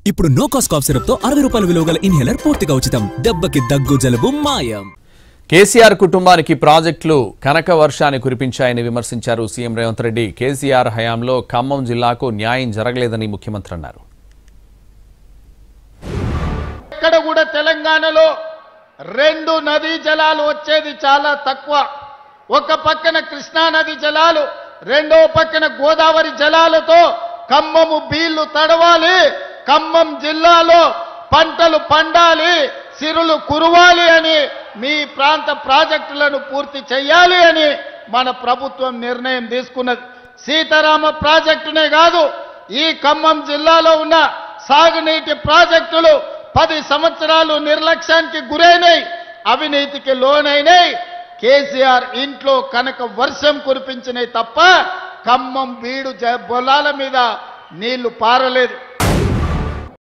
ఇప్పుడు no cost cough syrup తో 60 రూపాయల విలువ గల ఇన్హేలర్ పూర్తిగా ఉచితం. దెబ్బకి దగ్గు జలుబు మాయం. కేసీఆర్ కుటుంబానికి ప్రాజెక్టులు కనక వర్షాన్ని కురిపించాయని విమర్శించారు సీఎం రేవంత్ రెడ్డి. కేసీఆర్ హయాంలో ఖమ్మం జిల్లాకు న్యాయం జరగలేదని ముఖ్యమంత్రి అన్నారు. ఎక్కడ కూడా తెలంగాణలో 2 నదీ జలాలు వచ్చేది చాలా తక్కువ. ఒక పక్కన కృష్ణా నది జలాలు, రెండో పక్కన గోదావరి జలాలతో ఖమ్మము బీళ్లు తడవాలి, ఖమ్మం జిల్లాలో పంటలు పండాలి, సిరులు కురవాలి అని, మీ ప్రాంత ప్రాజెక్టులను పూర్తి చేయాలి అని మన ప్రభుత్వం నిర్ణయం తీసుకున్నది. సీతారామ ప్రాజెక్టునే కాదు, ఈ ఖమ్మం జిల్లాలో ఉన్న సాగునీటి ప్రాజెక్టులు 10 సంవత్సరాలు నిర్లక్ష్యానికి గురైనాయి, అవినీతికి లోనైనాయి. కేసీఆర్ ఇంట్లో కనుక వర్షం కురిపించినాయి తప్ప ఖమ్మం బీడు పొలాల మీద నీళ్లు పారలేదు.